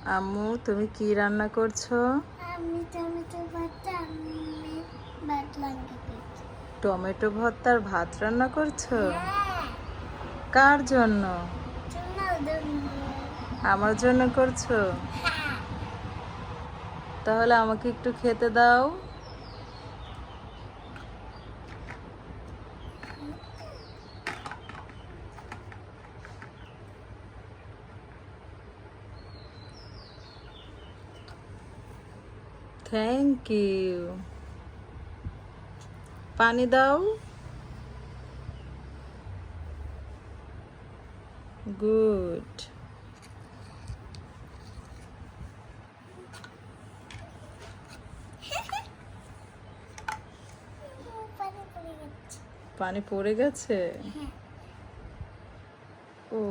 আম্মু তুমি কি রান্না করছো? আমি টমেটো ভর্তা ভাত রান্না করছি। টমেটো ভর্তার ভাত রান্না করছো? হ্যাঁ, কার জন্য? তোমার জন্য। আমার জন্য করছো? হ্যাঁ, তাহলে আমাকে একটু খেতে দাও। Thank you. পানি দাও। গুড। পানি পড়ে গেছে। পানি পড়ে গেছে? হ্যাঁ, ও